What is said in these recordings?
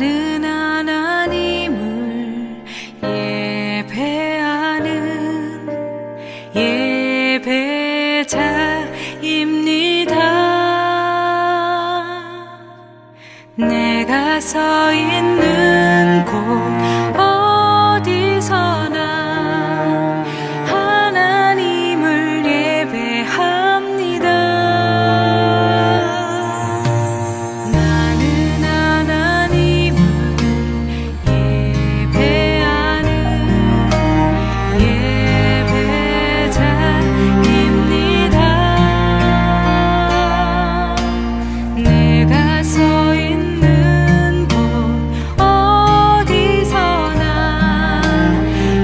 나는 하나님을 예배하는 예배자입니다. 내가 서 있는 곳 어디서나 하나님을 예배합니다. 나는 하나님을 예배하는 예배자입니다. 내가 서 있는 곳 어디서나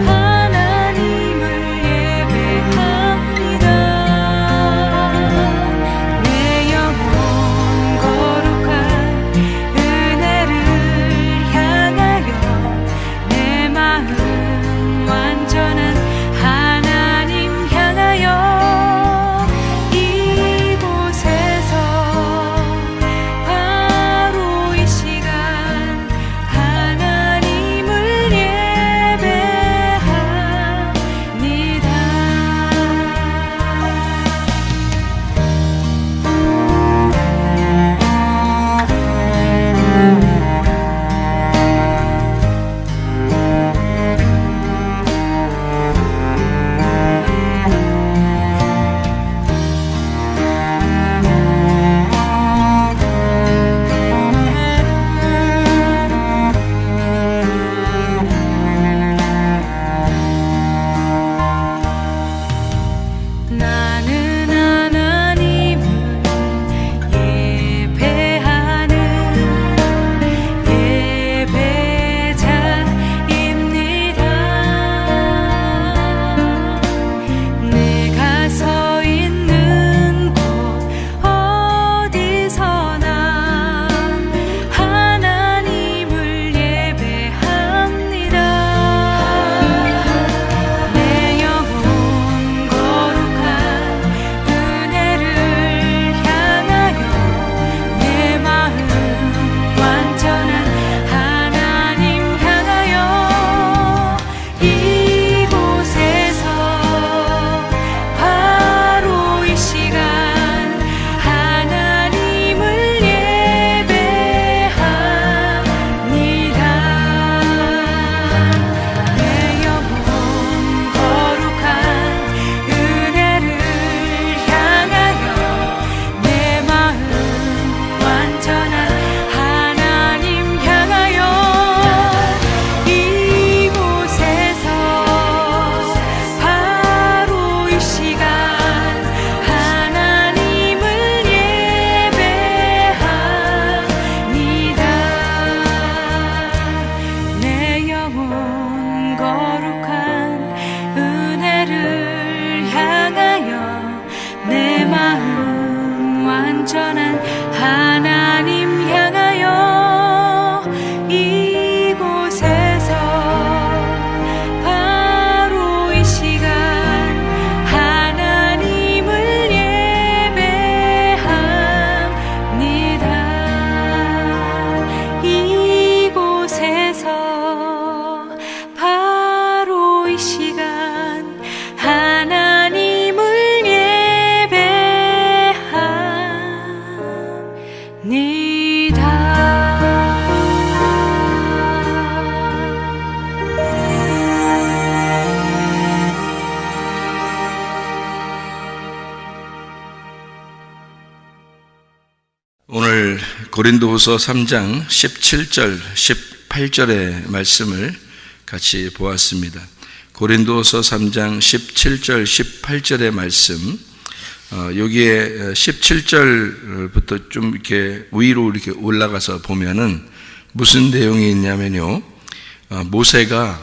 하나님을 예배합니다. 내 영혼 거룩한 은혜를 향하여 내 마음 완전한 하나님 향하여 이곳에서 바로 이 시간 하나님을 나는 하나님을 예배하는 예배자입니다. 내가 서 있는 곳 어디서나 하나님을 예배합니다. 내 영혼 거룩한 은혜를 향하여 내 마음 완전한 하나님 향하여 이곳에서 바로 이 시간 하나님을 예배합니다. 내 영혼 거룩한 은혜를 향하여 내 마음 완전한 하나님 향하여 이곳에서 바로 이 시간 하나님을 예배합니다. 내 영혼 거룩한 은혜를 향하여 내 마음 완전한 하나님 향하여 이곳에서 바로 이 시간 하나님을 예배합니다. 이곳에서 바로 이 시간 하나님을 오늘 고린도후서 3장 17절, 18절의 말씀을 같이 보았습니다. 고린도후서 3장 17절, 18절의 말씀, 여기에 17절부터 좀 이렇게 위로 이렇게 올라가서 보면은 무슨 내용이 있냐면요, 모세가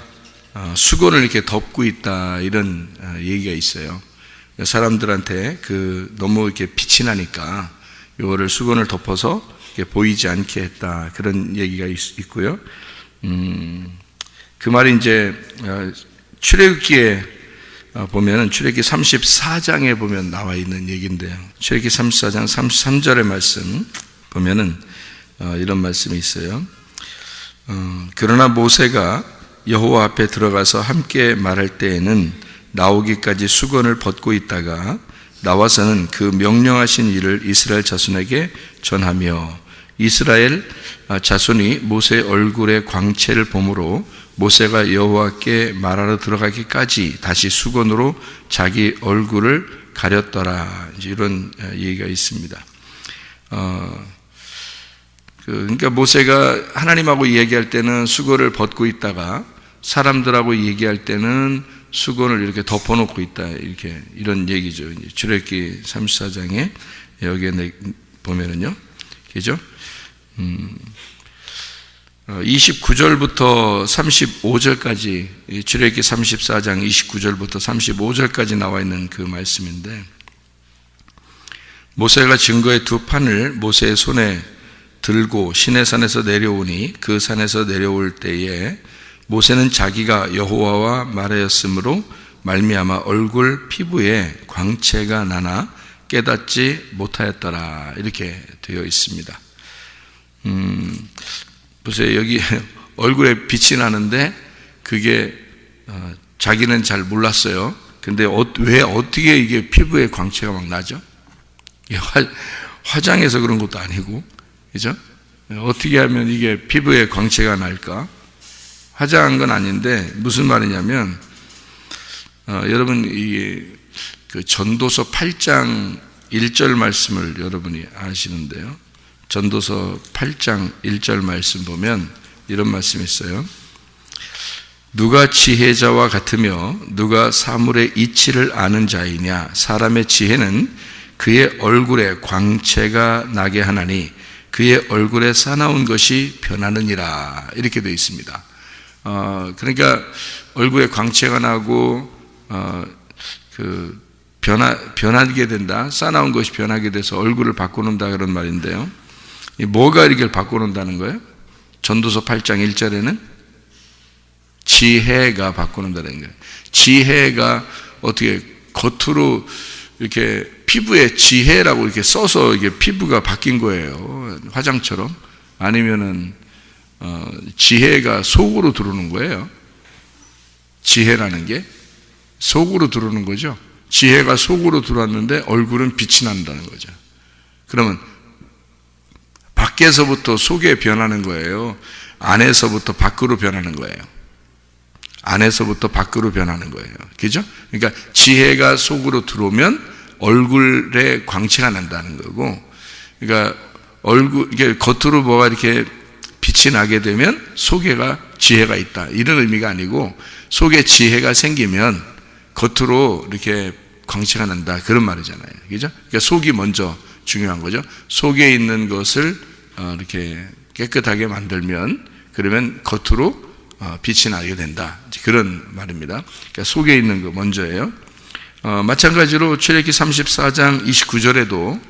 수건을 이렇게 덮고 있다, 이런 얘기가 있어요. 사람들한테 너무 이렇게 빛이 나니까 이거를 수건을 덮어서 이렇게 보이지 않게 했다, 그런 얘기가 있고요. 그 말이 이제 출애굽기에 보면은 출애굽기 34장에 보면 나와 있는 얘기인데요. 출애굽기 34장 33절의 말씀 보면은 이런 말씀이 있어요. 그러나 모세가 여호와 앞에 들어가서 함께 말할 때에는 나오기까지 수건을 벗고 있다가 나와서는 그 명령하신 일을 이스라엘 자손에게 전하며 이스라엘 자손이 모세의 얼굴의 광채를 보므로 모세가 여호와께 말하러 들어가기까지 다시 수건으로 자기 얼굴을 가렸더라. 이런 얘기가 있습니다. 그러니까 모세가 하나님하고 얘기할 때는 수건을 벗고 있다가 사람들하고 얘기할 때는 수건을 이렇게 덮어놓고 있다. 이런 얘기죠. 출애굽기 34장에 여기에 보면은요. 그죠? 29절부터 35절까지 출애굽기 34장 29절부터 35절까지 나와 있는 그 말씀인데 모세가 증거의 두 판을 모세의 손에 들고 시내산에서 내려오니 그 산에서 내려올 때에 모세는 자기가 여호와와 말하였으므로 말미암아 얼굴 피부에 광채가 나나 깨닫지 못하였더라. 이렇게 되어 있습니다. 보세요. 여기 얼굴에 빛이 나는데 그게 자기는 잘 몰랐어요. 근데 왜 어떻게 이게 피부에 광채가 막 나죠? 화장해서 그런 것도 아니고, 그죠? 어떻게 하면 이게 피부에 광채가 날까? 화장한 건 아닌데 무슨 말이냐면 여러분 이게 그 전도서 8장 1절 말씀을 여러분이 아시는데요. 전도서 8장 1절 말씀 보면 이런 말씀이 있어요. 누가 지혜자와 같으며 누가 사물의 이치를 아는 자이냐? 사람의 지혜는 그의 얼굴에 광채가 나게 하나니 그의 얼굴에 싸나운 것이 변하느니라. 이렇게 되어 있습니다. 그러니까 얼굴에 광채가 나고 변하게 된다. 싸나운 것이 변하게 돼서 얼굴을 바꿔놓는다 그런 말인데요. 뭐가 이렇게 바꿔놓는다는 거예요? 전도서 8장 1절에는 지혜가 바꿔놓는다는 거예요. 지혜가 어떻게 겉으로 이렇게 피부에 지혜라고 이렇게 써서 이게 피부가 바뀐 거예요. 화장처럼. 아니면은 지혜가 속으로 들어오는 거예요. 지혜라는 게 속으로 들어오는 거죠. 지혜가 속으로 들어왔는데 얼굴은 빛이 난다는 거죠. 그러면 밖에서부터 속에 변하는 거예요. 안에서부터 밖으로 변하는 거예요. 안에서부터 밖으로 변하는 거예요. 그죠? 그러니까 지혜가 속으로 들어오면 얼굴에 광채가 난다는 거고, 그러니까 이게 겉으로 뭐가 이렇게 빛이 나게 되면 속에가 지혜가 있다. 이런 의미가 아니고 속에 지혜가 생기면 겉으로 이렇게 광채가 난다. 그런 말이잖아요. 그죠? 그러니까 속이 먼저 중요한 거죠. 속에 있는 것을 이렇게 깨끗하게 만들면 그러면 겉으로 빛이 나게 된다. 그런 말입니다. 그러니까 속에 있는 거 먼저예요. 마찬가지로 출애굽기 34장 29절에도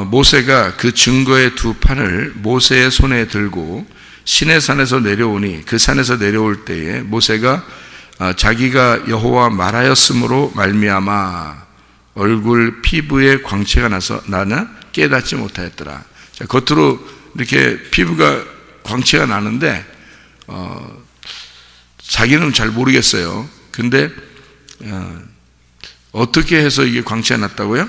모세가 그 증거의 두 판을 모세의 손에 들고 시내산에서 내려오니 그 산에서 내려올 때에 모세가 자기가 여호와 말하였으므로 말미암아 얼굴 피부에 광채가 나나 깨닫지 못하였더라. 자, 겉으로 이렇게 피부가 광채가 나는데 자기는 잘 모르겠어요. 근데 어떻게 해서 이게 광채가 났다고요?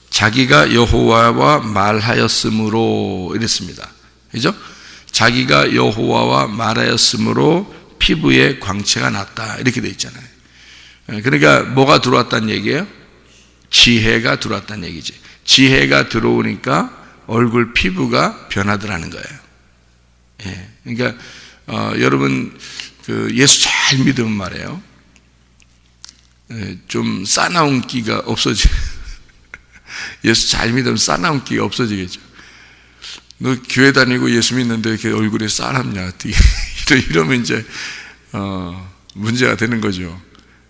자기가 여호와와 말하였으므로 이랬습니다. 그죠? 자기가 여호와와 말하였으므로 피부에 광채가 났다. 이렇게 돼 있잖아요. 그러니까 뭐가 들어왔다는 얘기예요? 지혜가 들어왔다는 얘기지. 지혜가 들어오니까 얼굴 피부가 변하더라는 거예요. 예. 그러니까 여러분 그 예수 잘 믿으면 말이에요. 좀 싸나운 끼가 예수 잘 믿으면 싸나운 끼가 없어지겠죠. 너 교회 다니고 예수 믿는데 이렇게 얼굴에 싸납냐? 이러면 이제 문제가 되는 거죠.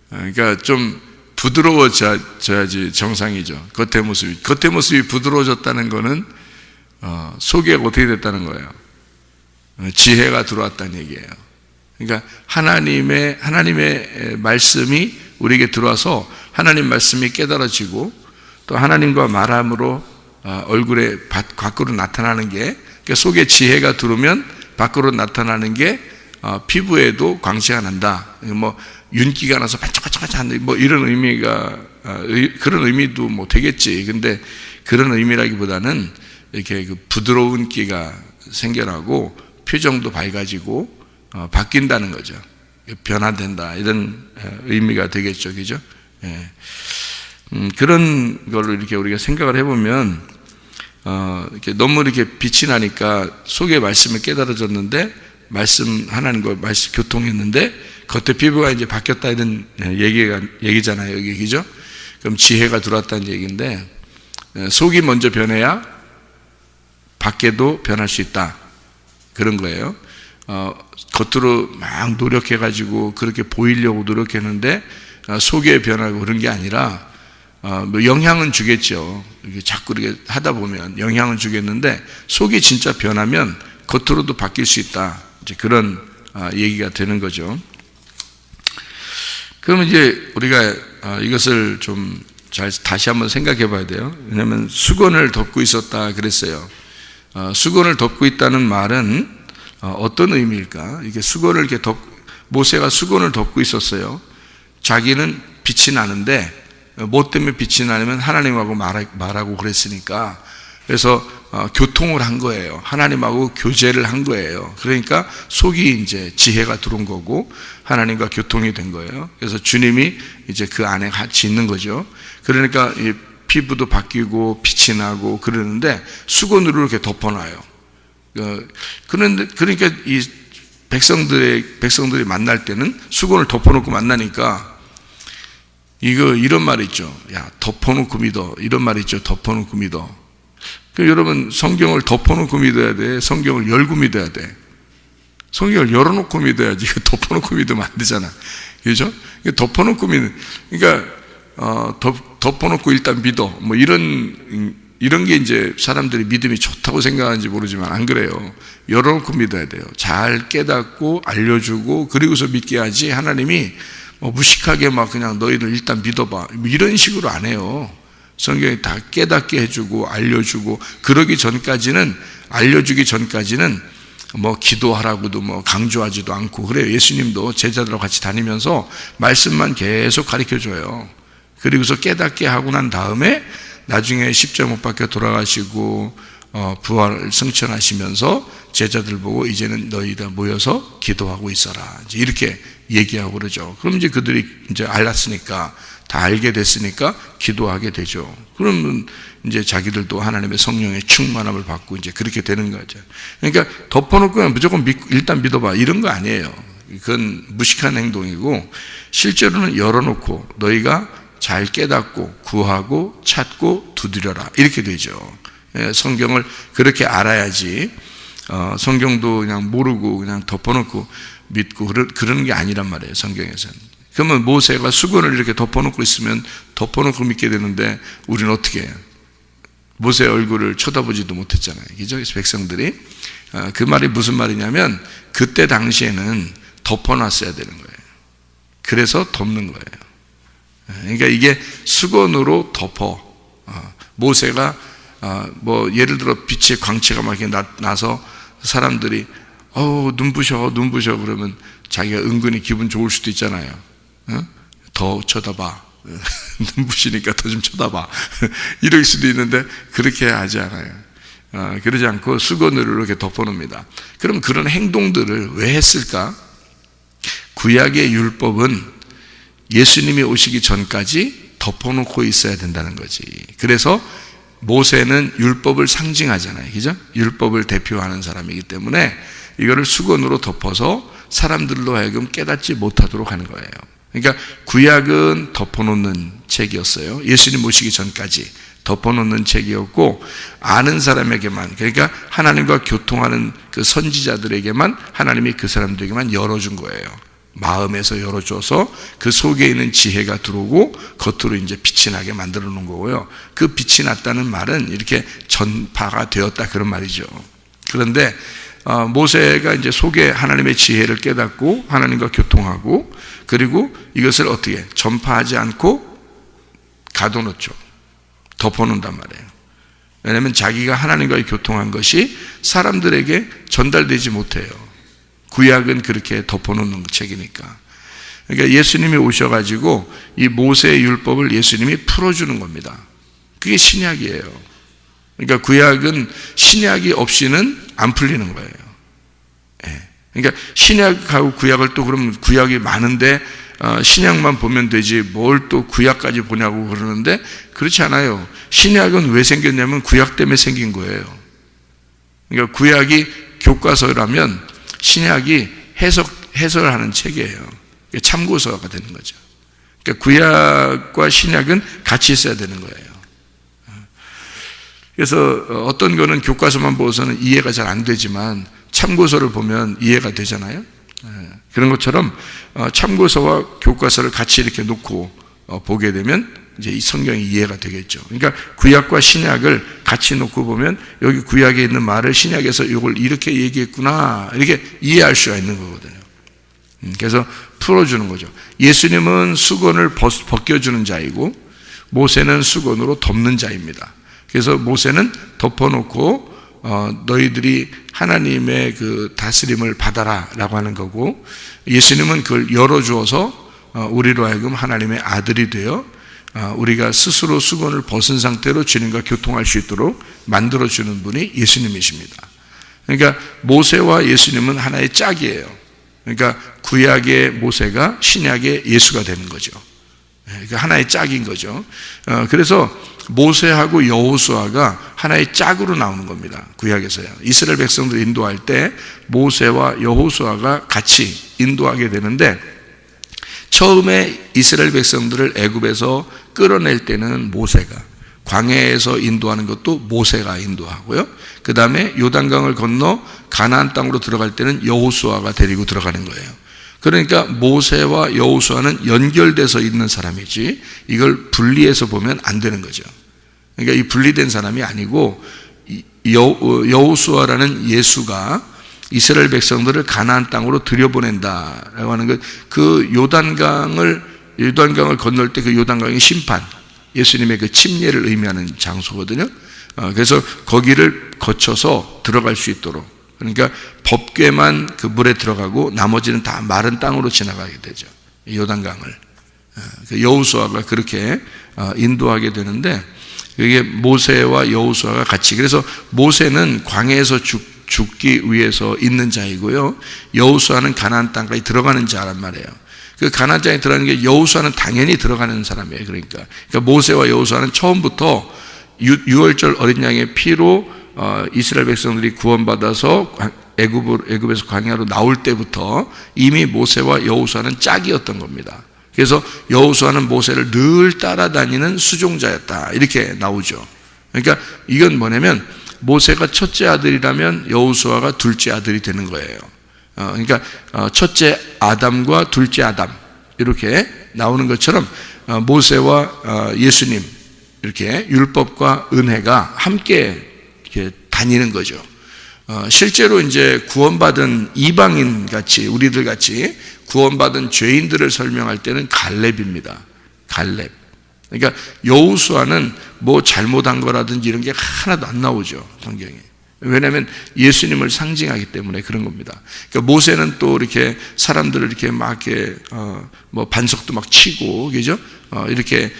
그러니까 좀 부드러워져야지 정상이죠. 겉의 모습이 부드러워졌다는 거는 속에 어떻게 됐다는 거예요? 지혜가 들어왔다는 얘기예요. 그러니까 하나님의 말씀이 우리에게 들어와서 하나님 말씀이 깨달아지고 또 하나님과 말함으로 얼굴에 밖으로 나타나는 게 그러니까 속에 지혜가 들어오면 밖으로 나타나는 게 피부에도 광채가 난다. 뭐 윤기가 나서 반짝반짝반짝 뭐 이런 의미가 그런 의미도 뭐 되겠지. 근데 그런 의미라기보다는 이렇게 그 부드러운 기가 생겨나고 표정도 밝아지고 바뀐다는 거죠. 변화된다 이런 의미가 되겠죠, 그죠? 예. 그런 걸로 이렇게 우리가 생각을 해보면 이렇게 너무 이렇게 빛이 나니까 속에 말씀을 깨달아졌는데 말씀 하나님과 말씀 교통했는데 겉에 피부가 이제 바뀌었다 이런 얘기잖아요, 여기 그죠? 그럼 지혜가 들어왔다는 얘기인데 속이 먼저 변해야 밖에도 변할 수 있다 그런 거예요. 겉으로 막 노력해가지고 그렇게 보이려고 노력했는데 속에 변하고 그런 게 아니라 뭐 영향은 주겠죠. 이렇게 자꾸 이렇게 하다 보면 영향은 주겠는데 속이 진짜 변하면 겉으로도 바뀔 수 있다. 이제 그런 얘기가 되는 거죠. 그러면 이제 우리가 이것을 좀 잘 다시 한번 생각해 봐야 돼요. 왜냐하면 수건을 덮고 있었다 그랬어요. 수건을 덮고 있다는 말은 어떤 의미일까? 이게 수건을 이렇게 모세가 수건을 덮고 있었어요. 자기는 빛이 나는데 뭐 때문에 빛이 나냐면 하나님하고 말하고 그랬으니까. 그래서 교통을 한 거예요. 하나님하고 교제를 한 거예요. 그러니까 속이 이제 지혜가 들어온 거고 하나님과 교통이 된 거예요. 그래서 주님이 이제 그 안에 같이 있는 거죠. 그러니까 이 피부도 바뀌고 빛이 나고 그러는데 수건으로 이렇게 덮어놔요. 그러니까 이 백성들이 만날 때는 수건을 덮어놓고 만나니까 이런 말이 있죠. 야, 덮어놓고 믿어. 이런 말이 있죠. 덮어놓고 믿어. 여러분 성경을 덮어놓고 믿어야 돼? 성경을 열고 믿어야 돼? 성경을 열어놓고 믿어야지. 덮어놓고 믿으면 안 되잖아. 그죠? 덮어놓고 그러니까 덮어놓고 일단 믿어. 뭐 이런 게 이제 사람들이 믿음이 좋다고 생각하는지 모르지만 안 그래요. 열어놓고 믿어야 돼요. 잘 깨닫고 알려주고 그리고서 믿게 하지. 하나님이 뭐 무식하게 막 그냥 너희들 일단 믿어봐. 뭐 이런 식으로 안 해요. 성경이 다 깨닫게 해주고 알려주고 알려주기 전까지는 뭐 기도하라고도 뭐 강조하지도 않고 그래요. 예수님도 제자들하고 같이 다니면서 말씀만 계속 가르쳐줘요. 그리고서 깨닫게 하고 난 다음에 나중에 십자가 못 박혀 돌아가시고 부활 승천하시면서 제자들 보고 이제는 너희 다 모여서 기도하고 있어라. 이제 이렇게 얘기하고 그러죠. 그럼 이제 그들이 이제 알았으니까 다 알게 됐으니까 기도하게 되죠. 그러면 이제 자기들도 하나님의 성령의 충만함을 받고 이제 그렇게 되는 거죠. 그러니까 덮어놓고 무조건 일단 믿어봐 이런 거 아니에요. 그건 무식한 행동이고 실제로는 열어놓고 너희가 잘 깨닫고 구하고 찾고 두드려라 이렇게 되죠. 성경을 그렇게 알아야지 성경도 그냥 모르고 그냥 덮어놓고 믿고 그러는 게 아니란 말이에요. 성경에서는. 그러면 모세가 수건을 이렇게 덮어놓고 있으면 덮어놓고 믿게 되는데 우리는 어떻게 해요? 모세의 얼굴을 쳐다보지도 못했잖아요. 그죠? 그래서 백성들이 그 말이 무슨 말이냐면 그때 당시에는 덮어놨어야 되는 거예요. 그래서 덮는 거예요. 그러니까 이게 수건으로 덮어. 모세가 뭐 예를 들어 빛의 광채가 막 이렇게 나서 사람들이 눈부셔 그러면 자기가 은근히 기분 좋을 수도 있잖아요. 더 쳐다봐. 눈부시니까 더 좀 쳐다봐. 이럴 수도 있는데 그렇게 하지 않아요. 그러지 않고 수건으로 이렇게 덮어놓습니다. 그럼 그런 행동들을 왜 했을까? 구약의 율법은 예수님이 오시기 전까지 덮어놓고 있어야 된다는 거지. 그래서 모세는 율법을 상징하잖아요. 그죠? 율법을 대표하는 사람이기 때문에 이거를 수건으로 덮어서 사람들로 하여금 깨닫지 못하도록 하는 거예요. 그러니까 구약은 덮어놓는 책이었어요. 예수님 오시기 전까지 덮어놓는 책이었고 아는 사람에게만, 그러니까 하나님과 교통하는 그 선지자들에게만 하나님이 그 사람들에게만 열어준 거예요. 마음에서 열어줘서 그 속에 있는 지혜가 들어오고 겉으로 이제 빛이 나게 만들어 놓은 거고요. 그 빛이 났다는 말은 이렇게 전파가 되었다 그런 말이죠. 그런데 모세가 이제 속에 하나님의 지혜를 깨닫고 하나님과 교통하고 그리고 이것을 어떻게 전파하지 않고 가둬놓죠. 덮어놓는단 말이에요. 왜냐하면 자기가 하나님과의 교통한 것이 사람들에게 전달되지 못해요. 구약은 그렇게 덮어놓는 책이니까. 그러니까 예수님이 오셔가지고 이 모세의 율법을 예수님이 풀어주는 겁니다. 그게 신약이에요. 그러니까 구약은 신약이 없이는 안 풀리는 거예요. 예. 그러니까 신약하고 구약을 또 그럼 구약이 많은데 신약만 보면 되지 뭘 또 구약까지 보냐고 그러는데 그렇지 않아요. 신약은 왜 생겼냐면 구약 때문에 생긴 거예요. 그러니까 구약이 교과서라면 신약이 해설을 하는 책이에요. 참고서가 되는 거죠. 그러니까 구약과 신약은 같이 있어야 되는 거예요. 그래서 어떤 거는 교과서만 보고서는 이해가 잘 안 되지만 참고서를 보면 이해가 되잖아요. 그런 것처럼 참고서와 교과서를 같이 이렇게 놓고 보게 되면 이제 이 성경이 이해가 되겠죠. 그러니까 구약과 신약을 같이 놓고 보면 여기 구약에 있는 말을 신약에서 이걸 이렇게 얘기했구나 이렇게 이해할 수가 있는 거거든요. 그래서 풀어주는 거죠. 예수님은 수건을 벗겨주는 자이고 모세는 수건으로 덮는 자입니다. 그래서 모세는 덮어놓고 너희들이 하나님의 그 다스림을 받아라 라고 하는 거고, 예수님은 그걸 열어주어서 우리로 하여금 하나님의 아들이 되어 우리가 스스로 수건을 벗은 상태로 주님과 교통할 수 있도록 만들어주는 분이 예수님이십니다. 그러니까 모세와 예수님은 하나의 짝이에요. 그러니까 구약의 모세가 신약의 예수가 되는 거죠. 그러니까 하나의 짝인 거죠. 그래서 모세하고 여호수아가 하나의 짝으로 나오는 겁니다. 구약에서요. 이스라엘 백성들을 인도할 때 모세와 여호수아가 같이 인도하게 되는데, 처음에 이스라엘 백성들을 애굽에서 끌어낼 때는 모세가, 광야에서 인도하는 것도 모세가 인도하고요. 그 다음에 요단강을 건너 가나안 땅으로 들어갈 때는 여호수아가 데리고 들어가는 거예요. 그러니까 모세와 여호수아는 연결돼서 있는 사람이지 이걸 분리해서 보면 안 되는 거죠. 그러니까 이 분리된 사람이 아니고 여호수아라는 예수가 이스라엘 백성들을 가나안 땅으로 들여보낸다라고 하는 것, 그 요단강을 건널 때 그 요단강의 심판, 예수님의 그 침례를 의미하는 장소거든요. 그래서 거기를 거쳐서 들어갈 수 있도록, 그러니까 법궤만 그 물에 들어가고 나머지는 다 마른 땅으로 지나가게 되죠. 요단강을. 여호수아가 그렇게 인도하게 되는데, 그게 모세와 여호수아가 같이, 그래서 모세는 광야에서 죽기 위해서 있는 자이고요, 여호수아는 가나안 땅까지 들어가는 자란 말이에요. 그 가나안 땅에 들어가는 게, 여호수아는 당연히 들어가는 사람이에요. 그러니까 모세와 여호수아는 처음부터 유월절 어린 양의 피로 이스라엘 백성들이 구원받아서 애굽에서 광야로 나올 때부터 이미 모세와 여호수아는 짝이었던 겁니다. 그래서 여호수아는 모세를 늘 따라다니는 수종자였다, 이렇게 나오죠. 그러니까 이건 뭐냐면 모세가 첫째 아들이라면 여호수아가 둘째 아들이 되는 거예요. 그러니까 첫째 아담과 둘째 아담 이렇게 나오는 것처럼 모세와 예수님, 이렇게 율법과 은혜가 함께 이렇게 다니는 거죠. 실제로 이제 구원받은 이방인 같이, 우리들 같이 구원받은 죄인들을 설명할 때는 갈렙입니다. 갈렙. 그러니까 여호수아는 뭐 잘못한 거라든지 이런 게 하나도 안 나오죠, 성경에. 왜냐하면 예수님을 상징하기 때문에 그런 겁니다. 그러니까 모세는 또 이렇게 사람들을 이렇게 막 이렇게 뭐 반석도 막 치고, 그죠? 이렇게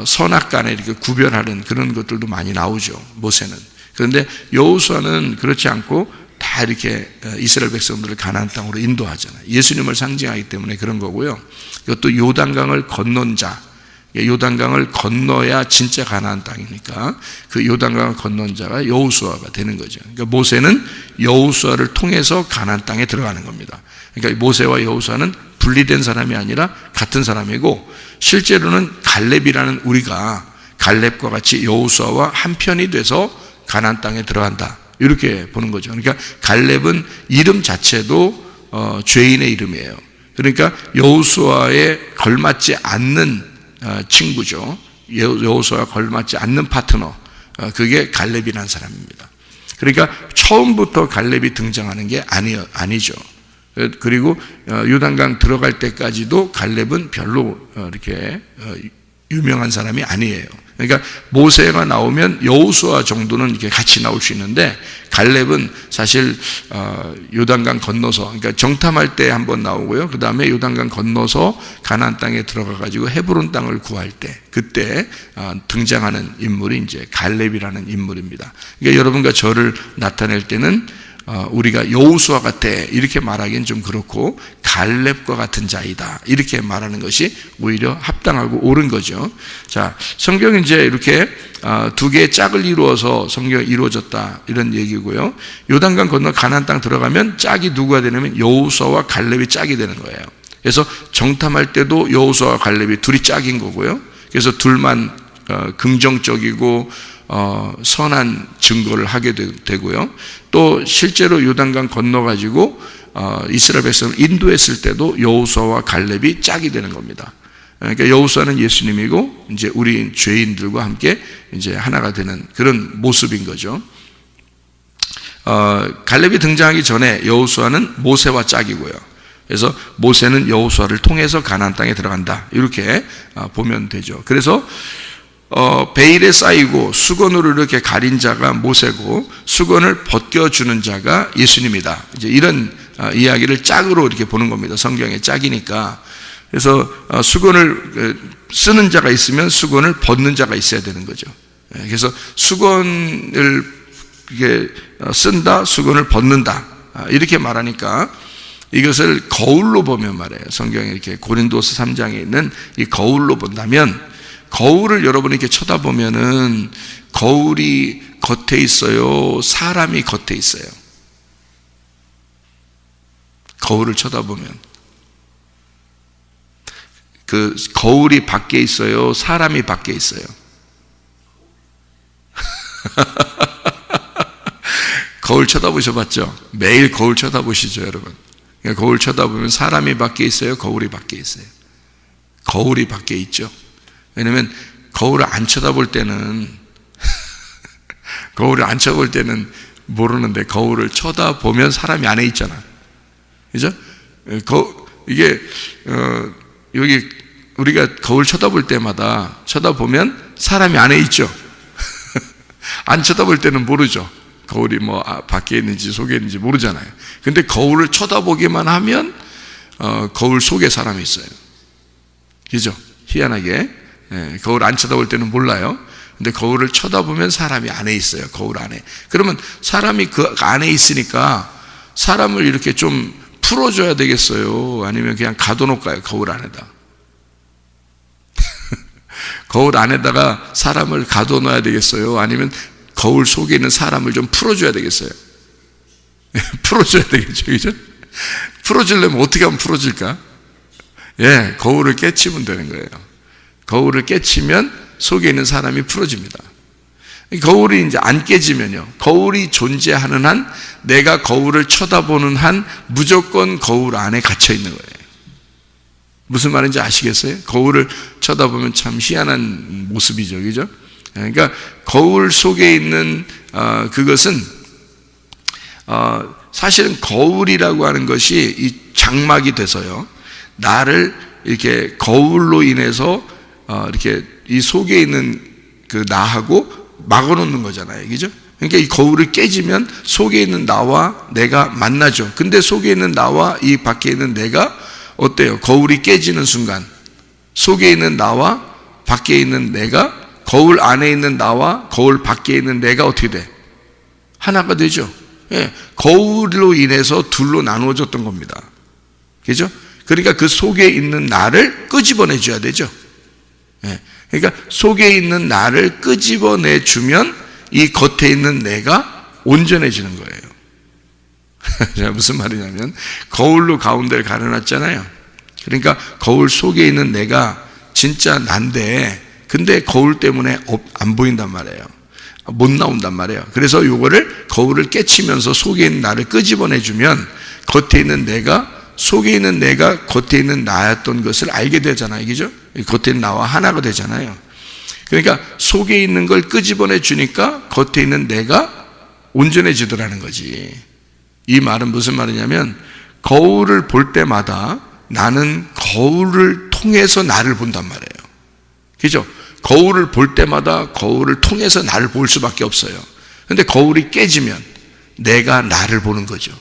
선악간에 이렇게 구별하는 그런 것들도 많이 나오죠, 모세는. 그런데 여호수아는 그렇지 않고 다 이렇게 이스라엘 백성들을 가나안 땅으로 인도하잖아요. 예수님을 상징하기 때문에 그런 거고요. 이것도 요단강을 건넌 자, 요단강을 건너야 진짜 가나안 땅이니까 그 요단강을 건넌 자가 여호수아가 되는 거죠. 그러니까 모세는 여호수아를 통해서 가나안 땅에 들어가는 겁니다. 그러니까 모세와 여호수아는 분리된 사람이 아니라 같은 사람이고, 실제로는 갈렙이라는 우리가 갈렙과 같이 여호수아와 한편이 돼서 가나안 땅에 들어간다, 이렇게 보는 거죠. 그러니까 갈렙은 이름 자체도 죄인의 이름이에요. 그러니까 여호수아에 걸맞지 않는 친구죠. 여호수아가 걸맞지 않는 파트너, 그게 갈렙이라는 사람입니다. 그러니까 처음부터 갈렙이 등장하는 게 아니죠. 그리고 요단강 들어갈 때까지도 갈렙은 별로 이렇게 유명한 사람이 아니에요. 그러니까 모세가 나오면 여호수아 정도는 이렇게 같이 나올 수 있는데, 갈렙은 사실 요단강 건너서, 그러니까 정탐할 때 한번 나오고요. 그 다음에 요단강 건너서 가나안 땅에 들어가 가지고 헤브론 땅을 구할 때, 그때 등장하는 인물이 이제 갈렙이라는 인물입니다. 그러니까 여러분과 저를 나타낼 때는 우리가 여호수아 같아 이렇게 말하기는 좀 그렇고, 갈렙과 같은 자이다 이렇게 말하는 것이 오히려 합당하고 옳은 거죠. 자, 성경은 이제 이렇게 두 개의 짝을 이루어서 성경이 이루어졌다 이런 얘기고요. 요단강 건너 가나안 땅 들어가면 짝이 누구가 되냐면 여호수아와 갈렙이 짝이 되는 거예요. 그래서 정탐할 때도 여호수아와 갈렙이 둘이 짝인 거고요. 그래서 둘만 긍정적이고 선한 증거를 하게 되고요. 또 실제로 요단강 건너가지고 이스라엘 백성을 인도했을 때도 여호수아와 갈렙이 짝이 되는 겁니다. 그러니까 여호수아는 예수님이고 이제 우리 죄인들과 함께 이제 하나가 되는 그런 모습인 거죠. 갈렙이 등장하기 전에 여호수아는 모세와 짝이고요. 그래서 모세는 여호수아를 통해서 가나안 땅에 들어간다 이렇게 보면 되죠. 그래서 베일에 쌓이고 수건으로 이렇게 가린 자가 모세고 수건을 벗겨주는 자가 예수님이다. 이제 이런 이야기를 짝으로 이렇게 보는 겁니다. 성경의 짝이니까. 그래서 수건을 쓰는 자가 있으면 수건을 벗는 자가 있어야 되는 거죠. 그래서 수건을 이렇게 쓴다, 수건을 벗는다 이렇게 말하니까 이것을 거울로 보면 말이에요. 성경에 이렇게 고린도서 3장에 있는 이 거울로 본다면, 거울을 여러분이 이렇게 쳐다보면은 거울이 겉에 있어요? 사람이 겉에 있어요? 거울을 쳐다보면 그 거울이 밖에 있어요? 사람이 밖에 있어요? 거울 쳐다보셔봤죠? 매일 거울 쳐다보시죠, 여러분? 그러니까 거울 쳐다보면 사람이 밖에 있어요? 거울이 밖에 있어요? 거울이 밖에 있죠. 왜냐면 거울을 안 쳐다볼 때는 거울을 안 쳐다볼 때는 모르는데 거울을 쳐다보면 사람이 안에 있잖아. 그죠? 이게 여기 우리가 거울 쳐다볼 때마다 쳐다보면 사람이 안에 있죠. 안 쳐다볼 때는 모르죠. 거울이 뭐 밖에 있는지 속에 있는지 모르잖아요. 근데 거울을 쳐다보기만 하면 거울 속에 사람이 있어요. 그죠? 희한하게. 거울 안 쳐다볼 때는 몰라요. 근데 거울을 쳐다보면 사람이 안에 있어요. 거울 안에. 그러면 사람이 그 안에 있으니까 사람을 이렇게 좀 풀어줘야 되겠어요? 아니면 그냥 가둬놓을까요? 거울 안에다. 거울 안에다가 사람을 가둬놔야 되겠어요? 아니면 거울 속에 있는 사람을 좀 풀어줘야 되겠어요? 풀어줘야 되겠죠, 그죠? 풀어주려면 어떻게 하면 풀어질까? 거울을 깨치면 되는 거예요. 거울을 깨치면 속에 있는 사람이 풀어집니다. 거울이 이제 안 깨지면요, 거울이 존재하는 한, 내가 거울을 쳐다보는 한 무조건 거울 안에 gat혀 있는 거예요. 무슨 말인지 아시겠어요? 거울을 쳐다보면 참 희한한 모습이죠, 그죠? 그러니까 거울 속에 있는 그것은 사실은 거울이라고 하는 것이 이 장막이 돼서요, 나를 이렇게 거울로 인해서 이렇게 이 속에 있는 그 나하고 막아놓는 거잖아요, 그죠? 그러니까 이 거울을 깨지면 속에 있는 나와 내가 만나죠. 근데 속에 있는 나와 이 밖에 있는 내가 어때요? 거울이 깨지는 순간 속에 있는 나와 밖에 있는 내가, 거울 안에 있는 나와 거울 밖에 있는 내가 어떻게 돼? 하나가 되죠. 거울로 인해서 둘로 나누어졌던 겁니다. 그죠? 그러니까 그 속에 있는 나를 끄집어내 줘야 되죠. 그러니까 속에 있는 나를 끄집어내 주면 이 겉에 있는 내가 온전해지는 거예요. 무슨 말이냐면 거울로 가운데를 가려놨잖아요. 그러니까 거울 속에 있는 내가 진짜 난데, 근데 거울 때문에 안 보인단 말이에요. 못 나온단 말이에요. 그래서 요거를 거울을 깨치면서 속에 있는 나를 끄집어내 주면 겉에 있는 내가, 속에 있는 내가 겉에 있는 나였던 것을 알게 되잖아요, 그죠? 겉에 있는 나와 하나가 되잖아요. 그러니까 속에 있는 걸 끄집어내 주니까 겉에 있는 내가 온전해지더라는 거지. 이 말은 무슨 말이냐면, 거울을 볼 때마다 나는 거울을 통해서 나를 본단 말이에요. 그죠? 거울을 볼 때마다 거울을 통해서 나를 볼 수밖에 없어요. 근데 거울이 깨지면 내가 나를 보는 거죠.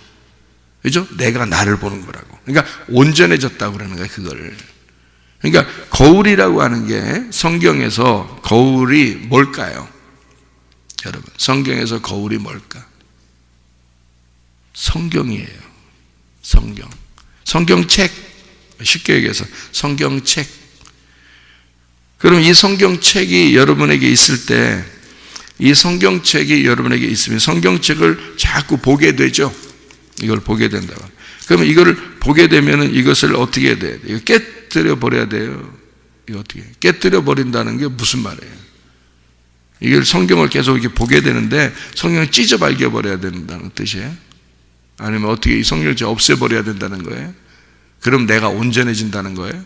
그죠? 내가 나를 보는 거라고. 그러니까 온전해졌다고 그러는 거예요, 그걸. 그러니까 거울이라고 하는 게 성경에서 거울이 뭘까요? 여러분, 성경에서 거울이 뭘까? 성경이에요. 성경. 성경책. 쉽게 얘기해서 성경책. 그럼 이 성경책이 여러분에게 있을 때, 이 성경책이 여러분에게 있으면 성경책을 자꾸 보게 되죠. 이걸 보게 된다고. 그러면 이거를 보게 되면은 이것을 어떻게 해야 돼요? 이거 깨뜨려 버려야 돼요. 이거 어떻게? 깨뜨려 버린다는 게 무슨 말이에요? 이걸 성경을 계속 이렇게 보게 되는데 성경을 찢어 발겨 버려야 된다는 뜻이에요? 아니면 어떻게 이 성경을 없애버려야 된다는 거예요? 그럼 내가 온전해진다는 거예요?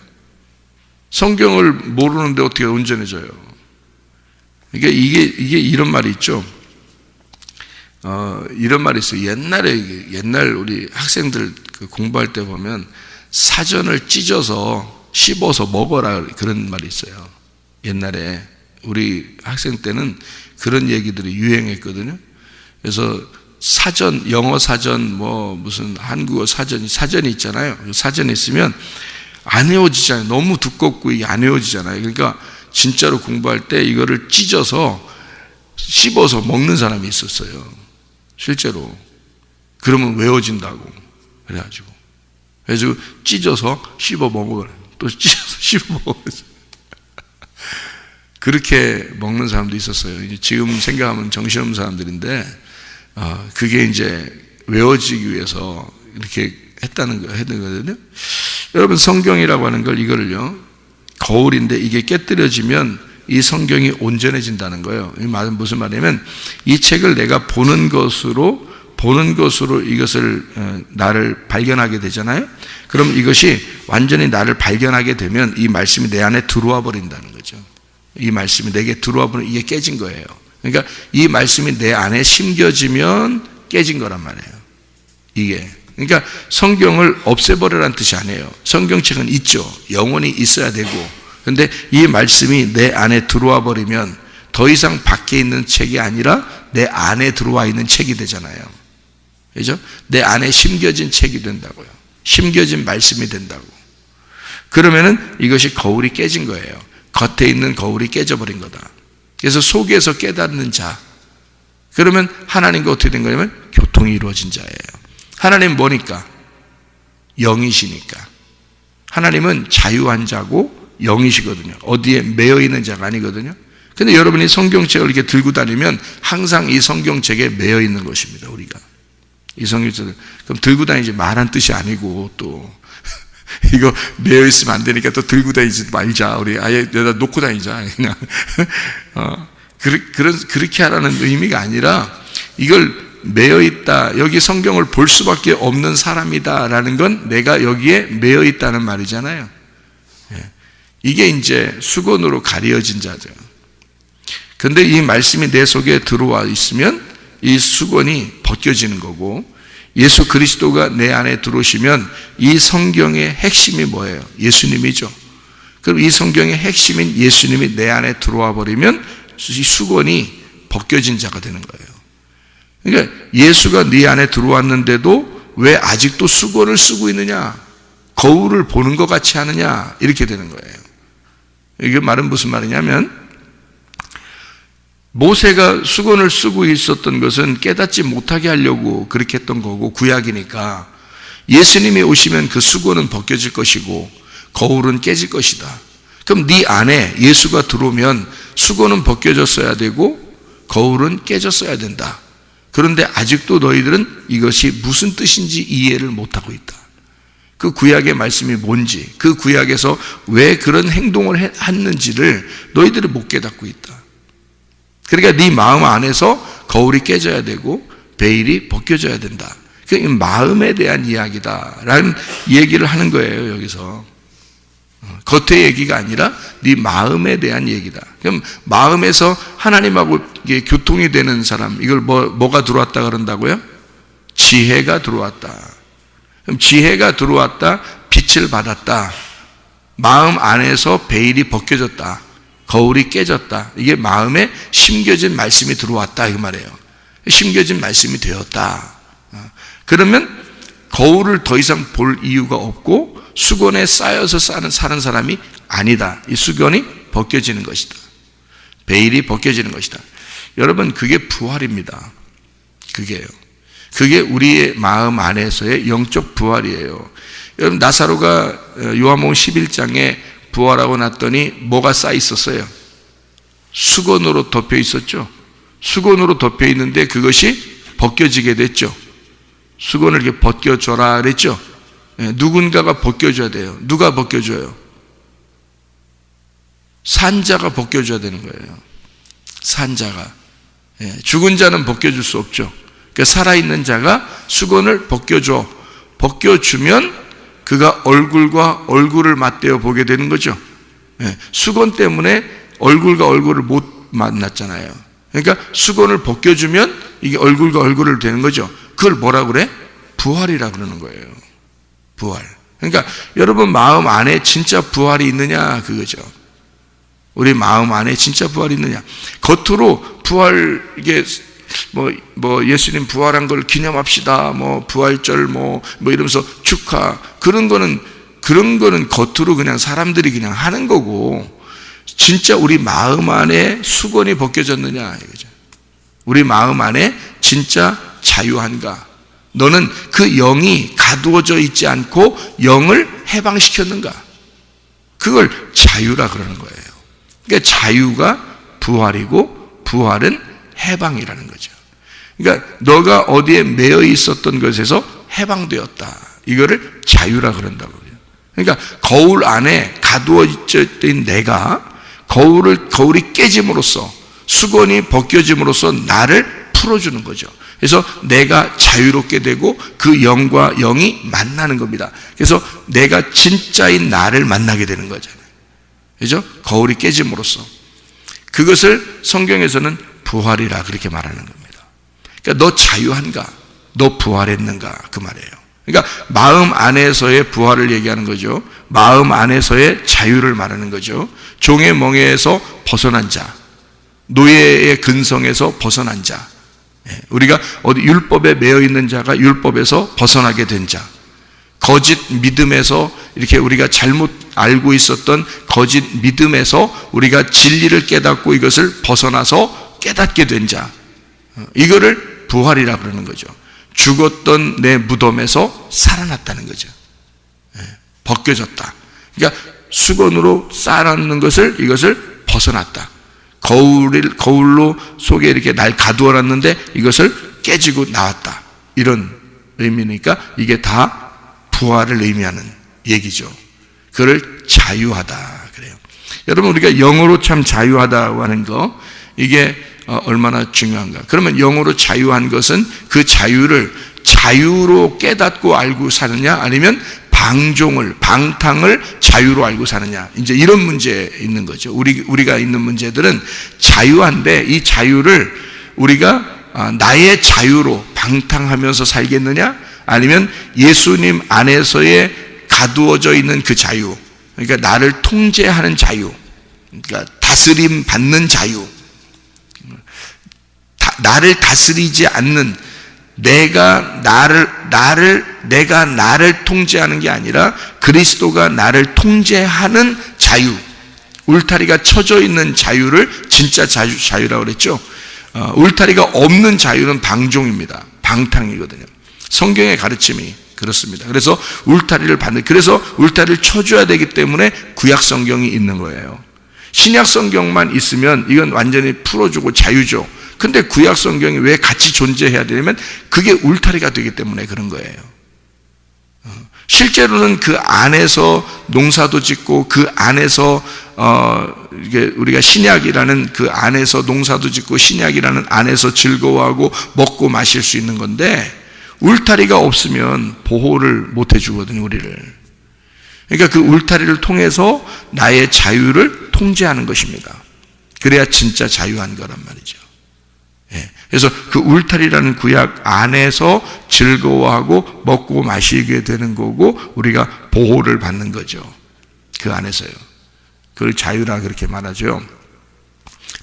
성경을 모르는데 어떻게 온전해져요? 이게 이런 말이 있죠. 이런 말이 있어요. 옛날 우리 학생들 공부할 때 보면 사전을 찢어서 씹어서 먹어라 그런 말이 있어요. 옛날에 우리 학생 때는 그런 얘기들이 유행했거든요. 그래서 사전, 영어 사전, 뭐 무슨 한국어 사전이 있잖아요. 사전이 있으면 안 외워지잖아요. 너무 두껍고 이게 안 외워지잖아요. 그러니까 진짜로 공부할 때 이거를 찢어서 씹어서 먹는 사람이 있었어요. 실제로. 그러면 외워진다고. 그래가지고. 그래서 찢어서 씹어 먹어요. 또 찢어서 씹어 먹어요. 그렇게 먹는 사람도 있었어요. 지금 생각하면 정신없는 사람들인데, 그게 이제 외워지기 위해서 이렇게 했던 거거든요. 여러분, 성경이라고 하는 걸 이거를요, 거울인데 이게 깨뜨려지면 이 성경이 온전해진다는 거예요. 이 말은 무슨 말이냐면 이 책을 내가 보는 것으로 이것을 나를 발견하게 되잖아요. 그럼 이것이 완전히 나를 발견하게 되면 이 말씀이 내 안에 들어와 버린다는 거죠. 이 말씀이 내게 들어와 버리면 이게 깨진 거예요. 그러니까 이 말씀이 내 안에 심겨지면 깨진 거란 말이에요. 이게. 그러니까 성경을 없애버리라는 뜻이 아니에요. 성경책은 있죠. 영원히 있어야 되고. 근데 이 말씀이 내 안에 들어와 버리면 더 이상 밖에 있는 책이 아니라 내 안에 들어와 있는 책이 되잖아요. 그죠? 내 안에 심겨진 책이 된다고요. 심겨진 말씀이 된다고. 그러면은 이것이 거울이 깨진 거예요. 겉에 있는 거울이 깨져버린 거다. 그래서 속에서 깨닫는 자. 그러면 하나님과 어떻게 된 거냐면 교통이 이루어진 자예요. 하나님은 뭐니까? 영이시니까. 하나님은 자유한 자고 영이시거든요. 어디에 매여 있는 자가 아니거든요. 근데 여러분이 성경책을 이렇게 들고 다니면 항상 이 성경책에 매여 있는 것입니다. 우리가. 이 성경책을. 그럼 들고 다니지 말한 뜻이 아니고 또 이거 매여 있으면 안 되니까 또 들고 다니지 말자. 우리 아예 여기다 놓고 다니자. 그냥. 그렇게 하라는 의미가 아니라 이걸 매여 있다. 여기 성경을 볼 수밖에 없는 사람이다라는 건 내가 여기에 매여 있다는 말이잖아요. 이게 이제 수건으로 가려진 자죠. 근데 이 말씀이 내 속에 들어와 있으면 이 수건이 벗겨지는 거고, 예수 그리스도가 내 안에 들어오시면 이 성경의 핵심이 뭐예요? 예수님이죠. 그럼 이 성경의 핵심인 예수님이 내 안에 들어와 버리면 이 수건이 벗겨진 자가 되는 거예요. 그러니까 예수가 네 안에 들어왔는데도 왜 아직도 수건을 쓰고 있느냐? 거울을 보는 것 같이 하느냐? 이렇게 되는 거예요. 이게 말은 무슨 말이냐면, 모세가 수건을 쓰고 있었던 것은 깨닫지 못하게 하려고 그렇게 했던 거고, 구약이니까 예수님이 오시면 그 수건은 벗겨질 것이고 거울은 깨질 것이다. 그럼 네 안에 예수가 들어오면 수건은 벗겨졌어야 되고 거울은 깨졌어야 된다. 그런데 아직도 너희들은 이것이 무슨 뜻인지 이해를 못하고 있다. 그 구약의 말씀이 뭔지, 그 구약에서 왜 그런 행동을 했는지를 너희들이 못 깨닫고 있다. 그러니까 네 마음 안에서 거울이 깨져야 되고 베일이 벗겨져야 된다. 그게 마음에 대한 이야기다라는 얘기를 하는 거예요. 여기서 겉의 얘기가 아니라 네 마음에 대한 얘기다. 그럼 마음에서 하나님하고 이게 교통이 되는 사람, 이걸 뭐가 들어왔다 그런다고요? 지혜가 들어왔다. 그럼 지혜가 들어왔다, 빛을 받았다, 마음 안에서 베일이 벗겨졌다, 거울이 깨졌다. 이게 마음에 심겨진 말씀이 들어왔다 이 말이에요. 심겨진 말씀이 되었다. 그러면 거울을 더 이상 볼 이유가 없고 수건에 쌓여서 사는 사람이 아니다. 이 수건이 벗겨지는 것이다. 베일이 벗겨지는 것이다. 여러분, 그게 부활입니다. 그게요. 그게 우리의 마음 안에서의 영적 부활이에요. 여러분, 나사로가 요한복음 11장에 부활하고 났더니 뭐가 쌓여 있었어요? 수건으로 덮여 있었죠. 수건으로 덮여 있는데 그것이 벗겨지게 됐죠. 수건을 이렇게 벗겨줘라 그랬죠. 누군가가 벗겨줘야 돼요. 누가 벗겨줘요? 산자가 벗겨줘야 되는 거예요. 산자가. 죽은 자는 벗겨줄 수 없죠. 그러니까 살아있는 자가 수건을 벗겨줘. 벗겨주면 그가 얼굴과 얼굴을 맞대어 보게 되는 거죠. 수건 때문에 얼굴과 얼굴을 못 만났잖아요. 그러니까 수건을 벗겨주면 이게 얼굴과 얼굴을 되는 거죠. 그걸 뭐라 그래? 부활이라 그러는 거예요. 부활. 그러니까 여러분 마음 안에 진짜 부활이 있느냐 그거죠. 우리 마음 안에 진짜 부활이 있느냐. 겉으로 부활, 이게 뭐 예수님 부활한 걸 기념합시다. 뭐 부활절 뭐 이러면서 축하. 그런 거는 겉으로 그냥 사람들이 그냥 하는 거고, 진짜 우리 마음 안에 수건이 벗겨졌느냐 이거죠. 우리 마음 안에 진짜 자유한가? 너는 그 영이 가두어져 있지 않고 영을 해방시켰는가? 그걸 자유라 그러는 거예요. 그러니까 자유가 부활이고 부활은 해방이라는 거죠. 그러니까 너가 어디에 매여 있었던 것에서 해방되었다. 이거를 자유라 그런다고요. 그러니까 거울 안에 가두어져 있던 내가 거울이 깨짐으로써, 수건이 벗겨짐으로써 나를 풀어주는 거죠. 그래서 내가 자유롭게 되고 그 영과 영이 만나는 겁니다. 그래서 내가 진짜인 나를 만나게 되는 거잖아요. 그죠? 거울이 깨짐으로써. 그것을 성경에서는 부활이라 그렇게 말하는 겁니다. 그러니까 너 자유한가? 너 부활했는가? 그 말이에요. 그러니까 마음 안에서의 부활을 얘기하는 거죠. 마음 안에서의 자유를 말하는 거죠. 종의 멍에에서 벗어난 자, 노예의 근성에서 벗어난 자, 우리가 어디 율법에 매여 있는 자가 율법에서 벗어나게 된 자, 거짓 믿음에서 이렇게 우리가 잘못 알고 있었던 거짓 믿음에서 우리가 진리를 깨닫고 이것을 벗어나서 깨닫게 된 자, 이거를 부활이라 그러는 거죠. 죽었던 내 무덤에서 살아났다는 거죠. 벗겨졌다. 그러니까 수건으로 쌓아놨는 이것을 벗어났다. 거울로 속에 이렇게 날 가두어놨는데 이것을 깨지고 나왔다. 이런 의미니까 이게 다 부활을 의미하는 얘기죠. 그걸 자유하다 그래요. 여러분, 우리가 영어로 참 자유하다고 하는 거, 이게 얼마나 중요한가. 그러면 영어로 자유한 것은 그 자유를 자유로 깨닫고 알고 사느냐, 아니면 방탕을 자유로 알고 사느냐, 이제 이런 문제 있는 거죠. 우리가 있는 문제들은 자유한데, 이 자유를 우리가 나의 자유로 방탕하면서 살겠느냐, 아니면 예수님 안에서의 가두어져 있는 그 자유, 그러니까 나를 통제하는 자유, 그러니까 다스림 받는 자유, 나를 다스리지 않는, 내가 나를 통제하는 게 아니라 그리스도가 나를 통제하는 자유, 울타리가 쳐져 있는 자유를 진짜 자유라고 그랬죠. 울타리가 없는 자유는 방종입니다. 방탕이거든요. 성경의 가르침이 그렇습니다. 그래서 그래서 울타리를 쳐줘야 되기 때문에 구약 성경이 있는 거예요. 신약 성경만 있으면 이건 완전히 풀어주고 자유죠. 근데 구약 성경이 왜 같이 존재해야 되냐면 그게 울타리가 되기 때문에 그런 거예요. 실제로는 그 안에서 농사도 짓고, 그 안에서 이게 우리가 신약이라는 그 안에서 농사도 짓고, 신약이라는 안에서 즐거워하고 먹고 마실 수 있는 건데, 울타리가 없으면 보호를 못 해주거든요, 우리를. 그러니까 그 울타리를 통해서 나의 자유를 통제하는 것입니다. 그래야 진짜 자유한 거란 말이죠. 그래서 그 울타리라는 구약 안에서 즐거워하고 먹고 마시게 되는 거고, 우리가 보호를 받는 거죠. 그 안에서요. 그걸 자유라 그렇게 말하죠.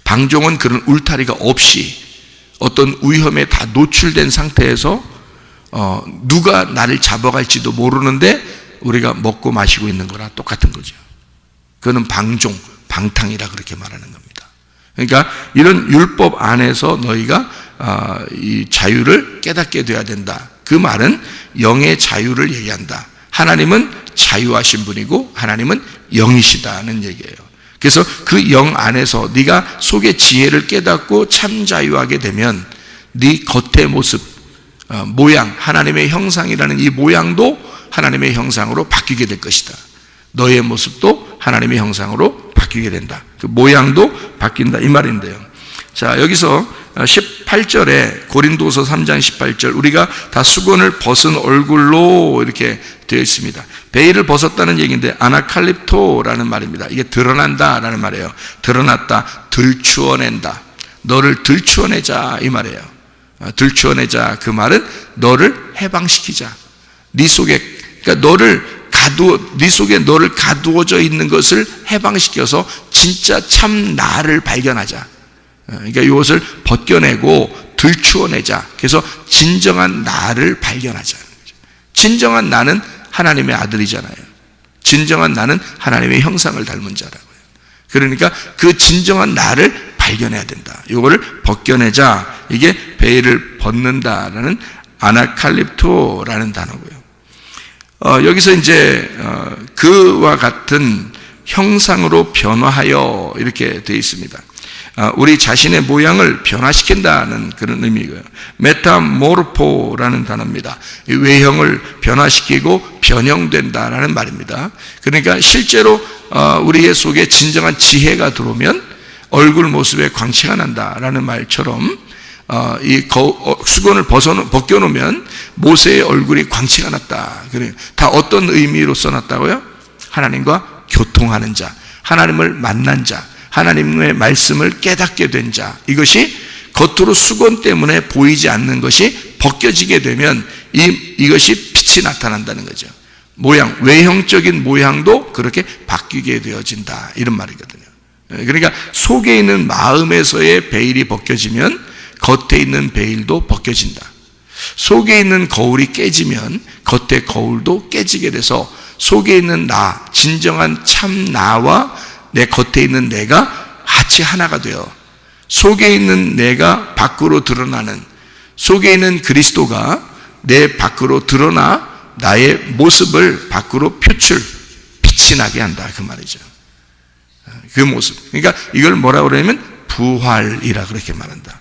방종은 그런 울타리가 없이 어떤 위험에 다 노출된 상태에서 누가 나를 잡아갈지도 모르는데 우리가 먹고 마시고 있는 거랑 똑같은 거죠. 그거는 방종, 방탕이라 그렇게 말하는 겁니다. 그러니까 이런 율법 안에서 너희가 이 자유를 깨닫게 돼야 된다. 그 말은 영의 자유를 얘기한다. 하나님은 자유하신 분이고 하나님은 영이시다는 얘기예요. 그래서 그 영 안에서 네가 속의 지혜를 깨닫고 참 자유하게 되면 네 겉의 모습, 모양, 하나님의 형상이라는 이 모양도 하나님의 형상으로 바뀌게 될 것이다. 너의 모습도 하나님의 형상으로 바뀌게 된다. 그 모양도 바뀐다 이 말인데요. 자, 여기서 18절에 고린도서 3장 18절 우리가 다 수건을 벗은 얼굴로 이렇게 되어 있습니다. 베일을 벗었다는 얘기인데 아나칼립토라는 말입니다. 이게 드러난다라는 말이에요. 드러났다, 들추어낸다. 너를 들추어내자 이 말이에요. 들추어내자 그 말은 너를 해방시키자. 네 속에 그러니까 네 속에 너를 가두어져 있는 것을 해방시켜서 진짜 참 나를 발견하자. 그러니까 이것을 벗겨내고 들추어내자. 그래서 진정한 나를 발견하자. 진정한 나는 하나님의 아들이잖아요. 진정한 나는 하나님의 형상을 닮은 자라고요. 그러니까 그 진정한 나를 발견해야 된다. 이거를 벗겨내자. 이게 베일을 벗는다라는 아나칼립토라는 단어고요. 여기서 이제 그와 같은 형상으로 변화하여 이렇게 되어 있습니다. 우리 자신의 모양을 변화시킨다는 그런 의미고요. 메타모르포라는 단어입니다. 외형을 변화시키고 변형된다라는 말입니다. 그러니까 실제로 우리의 속에 진정한 지혜가 들어오면 얼굴 모습에 광채가 난다라는 말처럼 이 수건을 벗겨놓으면 모세의 얼굴이 광채가 났다. 그래요. 다 어떤 의미로 써놨다고요? 하나님과 교통하는 자, 하나님을 만난 자, 하나님의 말씀을 깨닫게 된 자. 이것이 겉으로 수건 때문에 보이지 않는 것이 벗겨지게 되면 이것이 빛이 나타난다는 거죠. 모양, 외형적인 모양도 그렇게 바뀌게 되어진다. 이런 말이거든요. 그러니까 속에 있는 마음에서의 베일이 벗겨지면 겉에 있는 베일도 벗겨진다. 속에 있는 거울이 깨지면 겉의 거울도 깨지게 돼서 속에 있는 나, 진정한 참 나와 내 겉에 있는 내가 같이 하나가 되어 속에 있는 내가 밖으로 드러나는, 속에 있는 그리스도가 내 밖으로 드러나 나의 모습을 밖으로 표출, 빛이 나게 한다 그 말이죠. 그 모습. 그러니까 이걸 뭐라고 그러냐면 부활이라 그렇게 말한다.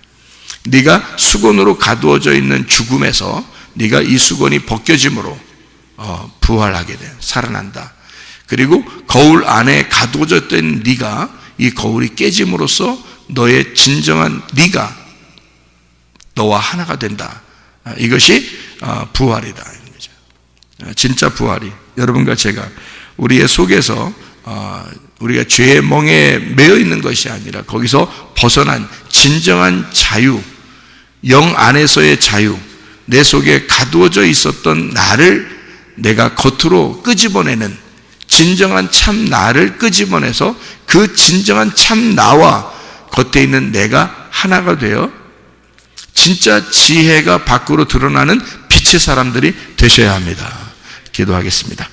네가 수건으로 가두어져 있는 죽음에서 네가 이 수건이 벗겨짐으로 부활하게 돼, 살아난다. 그리고 거울 안에 가두어졌던 네가 이 거울이 깨짐으로써 너의 진정한 네가 너와 하나가 된다. 이것이 부활이다. 진짜 부활이 여러분과 제가 우리의 속에서 우리가 죄의 멍에 매여 있는 것이 아니라 거기서 벗어난 진정한 자유, 영 안에서의 자유, 내 속에 가두어져 있었던 나를 내가 겉으로 끄집어내는 진정한 참 나를 끄집어내서 그 진정한 참 나와 겉에 있는 내가 하나가 되어 진짜 지혜가 밖으로 드러나는 빛의 사람들이 되셔야 합니다. 기도하겠습니다.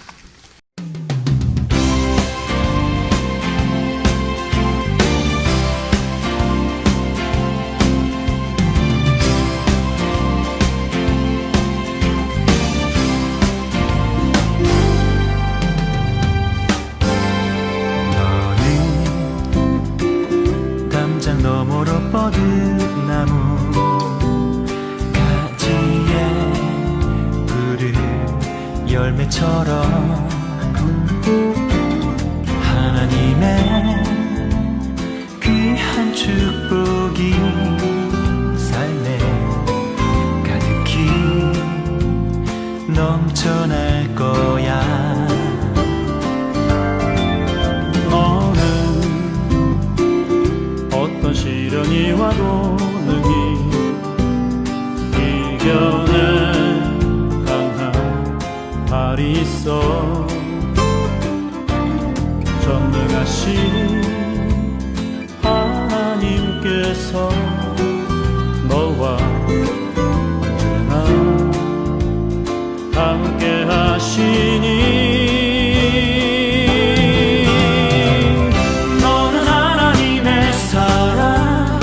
너머로 뻗은 나무 가지에 푸른 열매처럼 하나님의 귀한 축복이 삶에 가득히 넘쳐날 거야. 어떤 시련이 와도 능히 이겨낼 강한 발이 있어. 전능하신 하나님 하나님께서 너와 언제나 함께 하시니 너는 하나님의 사랑,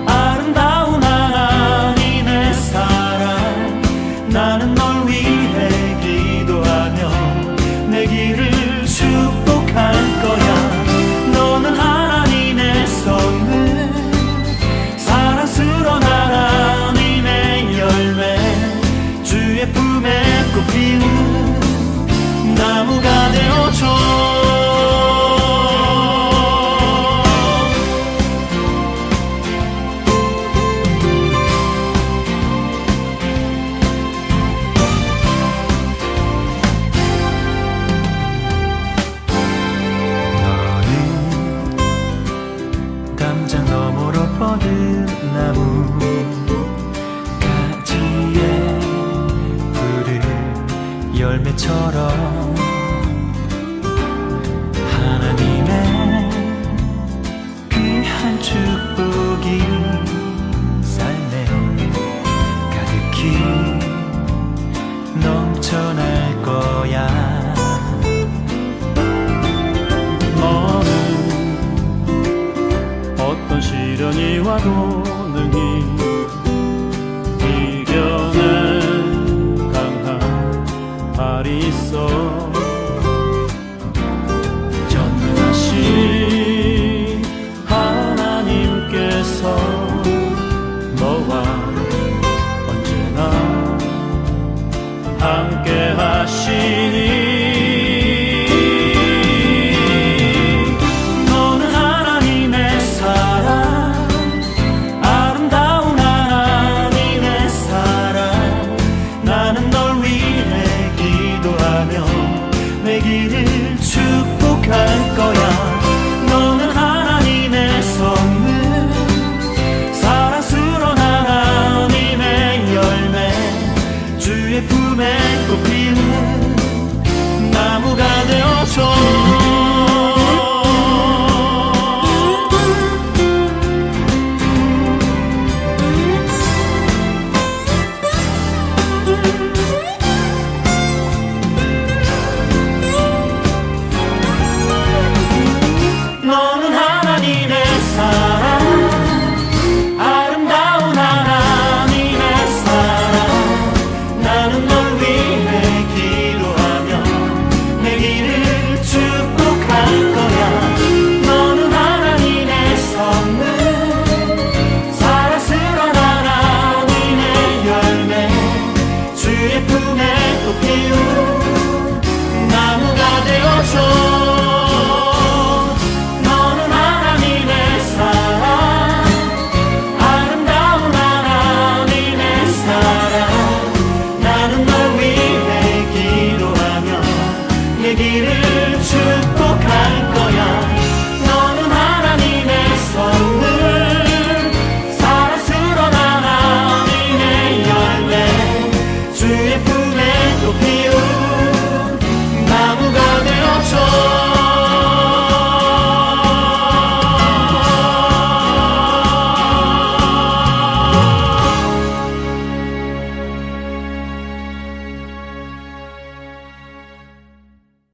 아름다운 하나님의 사랑. 나는 널 위해 기도하며 내 길을 축복할 거야. 너는 하나님의 선물, 사랑스러운 하나님의 열매, 주의 품에 꽃피는 나무가 되어줘. 담장 너머로 뻗은 나무 가지에 푸른 열매처럼 하나님의 귀한 축복이 삶에 가득히 넘쳐날 거야. 어떤 시련이 와도 능히 이겨낸 강한 발이 있어. 전능하신 하나님께서 너와 언제나 함께 하시